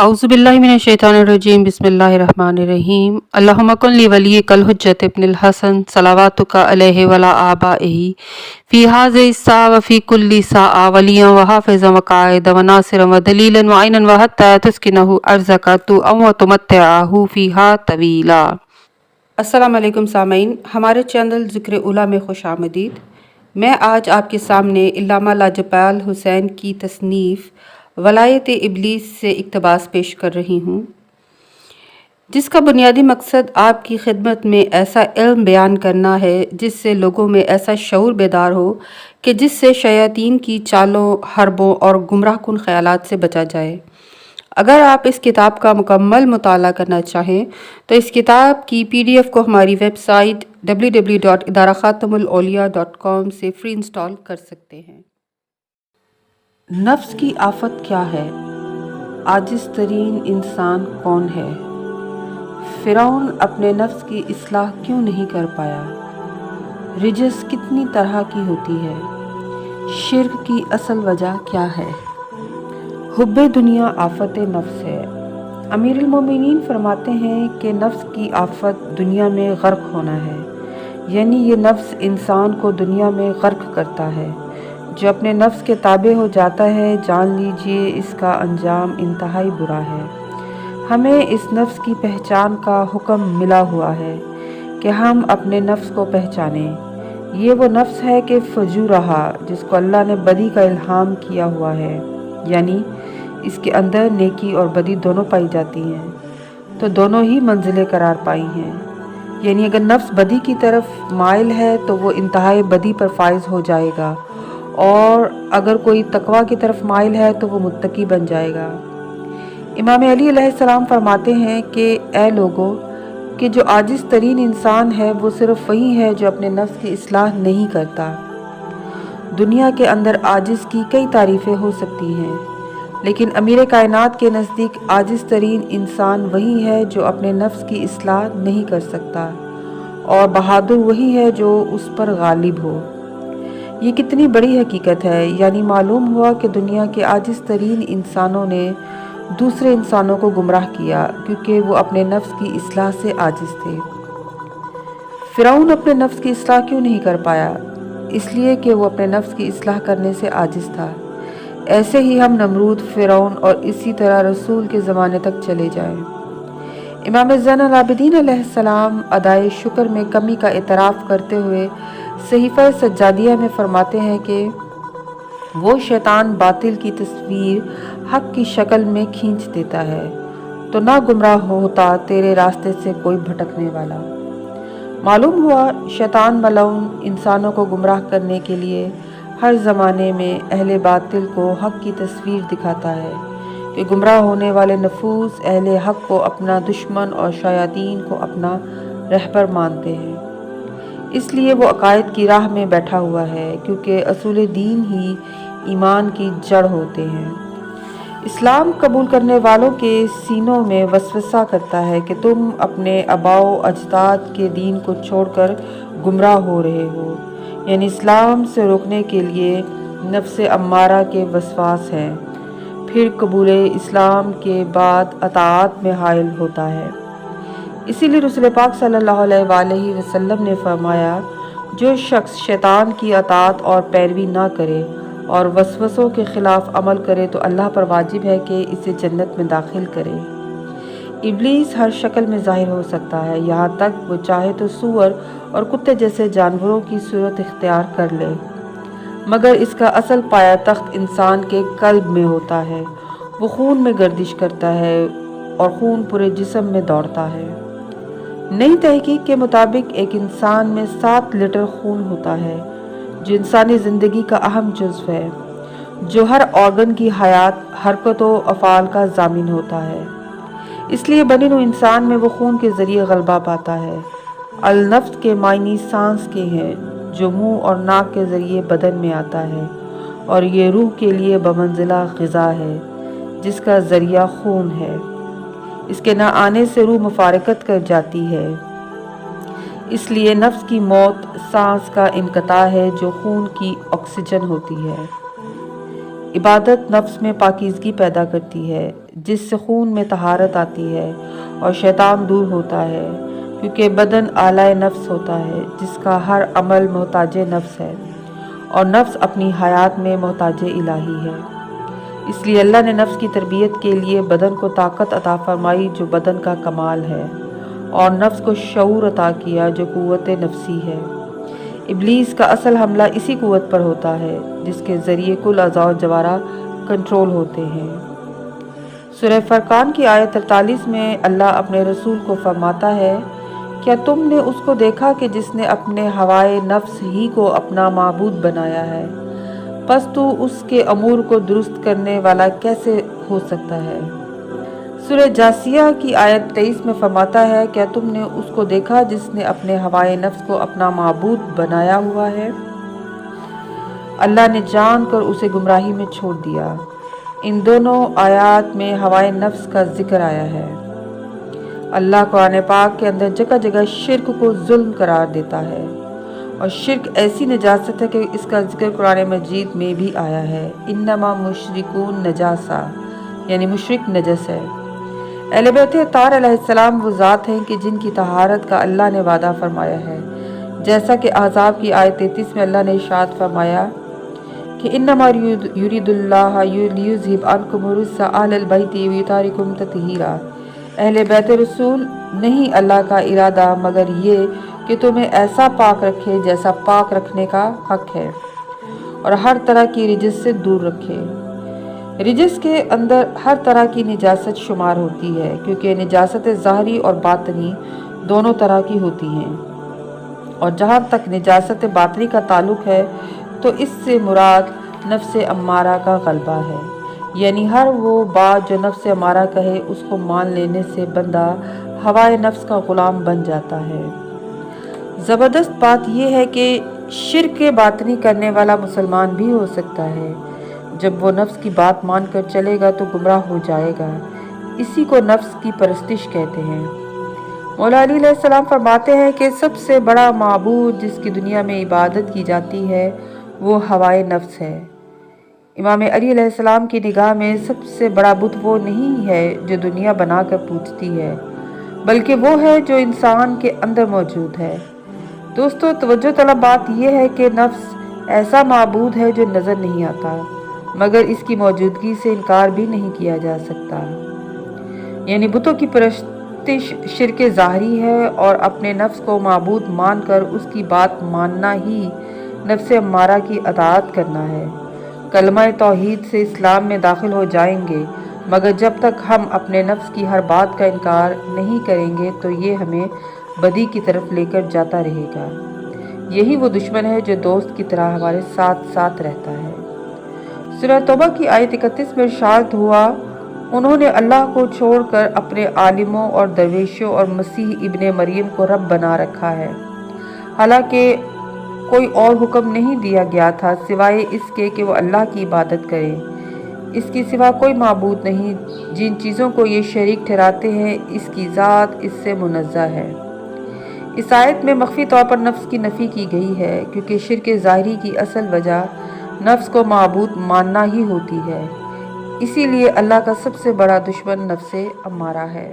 औज़ुबिल्लाहि मिनश्शैतानिर्रजीम बिस्मिल्लाहिर्रहमानिर्रहीम अल्लाहुम्मा कुल्लि वलिय्यिकल हुज्जत इब्निल हसन सलावातुका अलैहि वला आबाइही फ़ी हाज़िहि स्सा व फ़ी कुल्लि साआ वलिय्यन व हाफ़िज़न व क़ाइदन व नासिरन व दलीलन व ऐनन व हत्ता तुस्किनहु अर्ज़का व तुमत्तिअहु फ़ीहा तवीला। अस्सलामु अलैकुम सामीन, हमारे चैनल ज़िक्र उला में खुश आमदीद। मैं आज आपके सामने इल्लामा लाजपाल हुसैन की तसनीफ़ वलायत इब्लीस से इक़्तिबास पेश कर रही हूँ, जिसका बुनियादी मकसद आपकी खिदमत में ऐसा इल्म बयान करना है जिससे लोगों में ऐसा शऊर बेदार हो कि जिससे शयातीन की चालों, हरबों और गुमराहकुन ख़यालात से बचा जाए। अगर आप इस किताब का मुकम्मल मुताला करना चाहें तो इस किताब की PDF को हमारी वेबसाइट www.idarakhatamulauliya.com से फ्री इंस्टॉल कर सकते हैं। नफ्स की आफत क्या है? आजिज़ तरीन इंसान कौन है? फ़िरौन अपने नफ्स की इस्लाह क्यों नहीं कर पाया? रिजस कितनी तरह की होती है? शिर्क की असल वजह क्या है? हुब्बे दुनिया आफत नफ्स है। अमीरुल मोमिनीन फरमाते हैं कि नफ्स की आफत दुनिया में गर्क होना है, यानी ये नफ्स इंसान को दुनिया में गर्क करता है। जो अपने नफ्स के ताबे हो जाता है, जान लीजिए इसका अंजाम इंतहाई बुरा है। हमें इस नफ्स की पहचान का हुक्म मिला हुआ है कि हम अपने नफ्स को पहचानें। ये वो नफ्स है कि फजूरहा, जिसको अल्लाह ने बदी का इल्हाम किया हुआ है, यानी इसके अंदर नेकी और बदी दोनों पाई जाती हैं, तो दोनों ही मंजिलें करार पाई हैं। यानी अगर नफ्स बदी की तरफ माइल है तो वो इंतहाई बदी पर फाइज हो जाएगा, और अगर कोई तकवा की तरफ माइल है तो वो मुत्तकी बन जाएगा। इमाम अली अलैहिस्सलाम फरमाते हैं कि ए लोगों, कि जो आजिज़ तरीन इंसान है वो सिर्फ वही है जो अपने नफ्स की इस्लाह नहीं करता। दुनिया के अंदर आजिज़ की कई तारीफ़ें हो सकती हैं, लेकिन अमीर कायनात के नज़दीक आजिज़ तरीन इंसान वही है जो अपने नफ्स की इस्लाह नहीं कर सकता, और बहादुर वही है जो उस पर गालिब हो। ये कितनी बड़ी हकीकत है। यानी मालूम हुआ कि दुनिया के आजिज़ तरीन इंसानों ने दूसरे इंसानों को गुमराह किया क्योंकि वो अपने नफ्स की इस्लाह से आजिज़ थे। फ़िरौन अपने नफ्स की इस्लाह क्यों नहीं कर पाया? इसलिए कि वो अपने नफ्स की इस्लाह करने से आजिज़ था। ऐसे ही हम नमरूद, फ़िरौन और इसी तरह रसूल के ज़माने तक चले जाएं। इमाम ज़ैनुल आबिदीन अलैहिस्सलाम अदाए शुक्र में कमी का इतराफ़ करते हुए सहीफ़ा सज्जादिया में फरमाते हैं कि वो शैतान बातिल की तस्वीर हक़ की शक्ल में खींच देता है, तो ना गुमराह होता तेरे रास्ते से कोई भटकने वाला। मालूम हुआ शैतान मलऊन इंसानों को गुमराह करने के लिए हर ज़माने में अहले बातिल को हक़ की तस्वीर दिखाता है कि गुमराह होने वाले नफूस अहले हक़ को अपना दुश्मन और शयातीन को अपना रहबर मानते हैं। इसलिए वो अकायद की राह में बैठा हुआ है, क्योंकि असूल दीन ही ईमान की जड़ होते हैं। इस्लाम कबूल करने वालों के सीनों में वसवसा करता है कि तुम अपने आबाओ अजदाद के दीन को छोड़कर गुमराह हो रहे हो। यानी इस्लाम से रोकने के लिए नफ्स अम्मारा के वसवास हैं, फिर कबूल इस्लाम के बाद अताअत में हायल होता है। इसीलिए रसूल पाक सल्लल्लाहु अलैहि वसल्लम ने फरमाया, जो शख्स शैतान की अताअत और पैरवी ना करे और वसवसों के ख़िलाफ़ अमल करे तो अल्लाह पर वाजिब है कि इसे जन्नत में दाखिल करे। इब्लीस हर शक्ल में ज़ाहिर हो सकता है, यहाँ तक वो चाहे तो सूअर और कुत्ते जैसे जानवरों की सूरत इख्तियार कर ले, मगर इसका असल पाया तख्त इंसान के कल्ब में होता है। वो खून में गर्दिश करता है और खून पूरे जिस्म में दौड़ता है। नई तहकीक के मुताबिक एक इंसान में 7 लीटर खून होता है, जो इंसानी ज़िंदगी का अहम जुज़्व है, जो हर ऑर्गन की हयात, हरकत व अफ़ाल का ज़ामिन होता है। इसलिए बनी नूं इंसान में वो खून के ज़रिए गलबा पाता है। अल-नफ्स के मायनी सांस के हैं, जो मुंह और नाक के ज़रिए बदन में आता है, और ये रूह के लिए बमंज़िला ग़िज़ा है, जिसका ज़रिया खून है। इसके न आने से रूह मुफारकत कर जाती है। इसलिए नफ्स की मौत सांस का इनक़ता है, जो खून की ऑक्सीजन होती है। इबादत नफ्स में पाकीज़गी पैदा करती है, جس سے خون میں طہارت آتی ہے اور شیطان دور ہوتا ہے، کیونکہ بدن آلہ نفس ہوتا ہے جس کا ہر عمل محتاج نفس ہے، اور نفس اپنی حیات میں محتاج الہی ہے۔ اس لیے اللہ نے نفس کی تربیت کے لیے بدن کو طاقت عطا فرمائی جو بدن کا کمال ہے، اور نفس کو شعور عطا کیا جو قوت نفسی ہے۔ ابلیس کا اصل حملہ اسی قوت پر ہوتا ہے جس کے ذریعے کل اعضاء و جوارح کنٹرول ہوتے ہیں۔ سورہ فرقان کی آیت 43 میں اللہ اپنے رسول کو فرماتا ہے، کیا تم نے اس کو دیکھا کہ جس نے اپنے ہوائے نفس ہی کو اپنا معبود بنایا ہے، پس تو اس کے امور کو درست کرنے والا کیسے ہو سکتا ہے؟ سورہ جاثیہ کی آیت 23 میں فرماتا ہے، کیا تم نے اس کو دیکھا جس نے اپنے ہوائے نفس کو اپنا معبود بنایا ہوا ہے؟ اللہ نے جان کر اسے گمراہی میں چھوڑ دیا۔ ان دونوں آیات میں ہوائے نفس کا ذکر آیا ہے۔ اللہ قرآن پاک کے اندر جگہ جگہ شرک کو ظلم قرار دیتا ہے، اور شرک ایسی نجاست ہے کہ اس کا ذکر قرآن مجید میں بھی آیا ہے، انما مشرکون نجاسہ، یعنی مشرک نجس ہے۔ اہل بیت اطہار علیہ السلام وہ ذات ہیں کہ جن کی طہارت کا اللہ نے وعدہ فرمایا ہے، جیسا کہ احزاب کی آیت 33 میں اللہ نے ارشاد فرمایا کہ انما یرید اللہ لیذھب عنکم الرجس اہل البیت ویطہرکم تطہیرا۔ اہل بیت رسول نہیں اللہ کا ارادہ مگر یہ کہ تمہیں ایسا پاک رکھے جیسا پاک رکھنے کا حق ہے، اور ہر طرح کی رجس سے دور رکھے۔ رجس کے اندر ہر طرح کی نجاست شمار ہوتی ہے، کیونکہ نجاست ظاہری اور باطنی دونوں طرح کی ہوتی ہیں، اور جہاں تک نجاست باطنی کا تعلق ہے تو اس سے مراد نفس امارہ کا غلبہ ہے، یعنی ہر وہ بات جو نفس امارہ کہے اس کو مان لینے سے بندہ ہوائے نفس کا غلام بن جاتا ہے۔ زبردست بات یہ ہے کہ شرک باطنی کرنے والا مسلمان بھی ہو سکتا ہے، جب وہ نفس کی بات مان کر چلے گا تو گمراہ ہو جائے گا، اسی کو نفس کی پرستش کہتے ہیں۔ مولا علی علیہ السلام فرماتے ہیں کہ سب سے بڑا معبود جس کی دنیا میں عبادت کی جاتی ہے وہ ہوائے نفس ہے۔ امام علی علیہ السلام کی نگاہ میں سب سے بڑا بت وہ نہیں ہے جو دنیا بنا کر پوجتی ہے، بلکہ وہ ہے جو انسان کے اندر موجود ہے۔ دوستو، توجہ طلب بات یہ ہے کہ نفس ایسا معبود ہے جو نظر نہیں آتا، مگر اس کی موجودگی سے انکار بھی نہیں کیا جا سکتا۔ یعنی بتوں کی پرستش شرک ظاہری ہے، اور اپنے نفس کو معبود مان کر اس کی بات ماننا ہی نفس امارہ کی اطاعت کرنا ہے۔ کلمہ توحید سے اسلام میں داخل ہو جائیں گے، مگر جب تک ہم اپنے نفس کی ہر بات کا انکار نہیں کریں گے تو یہ ہمیں بدی کی طرف لے کر جاتا رہے گا۔ یہی وہ دشمن ہے جو دوست کی طرح ہمارے ساتھ ساتھ رہتا ہے۔ سورہ توبہ کی آیت 31 میں ارشاد ہوا، انہوں نے اللہ کو چھوڑ کر اپنے عالموں اور درویشوں اور مسیح ابن مریم کو رب بنا رکھا ہے، حالانکہ کوئی اور حکم نہیں دیا گیا تھا سوائے اس کے کہ وہ اللہ کی عبادت کریں۔ اس کی سوا کوئی معبود نہیں۔ جن چیزوں کو یہ شریک ٹھہراتے ہیں اس کی ذات اس سے منزہ ہے۔ اس آیت میں مخفی طور پر نفس کی نفی کی گئی ہے، کیونکہ شرک ظاہری کی اصل وجہ نفس کو معبود ماننا ہی ہوتی ہے، اسی لیے اللہ کا سب سے بڑا دشمن نفس امارہ ہے۔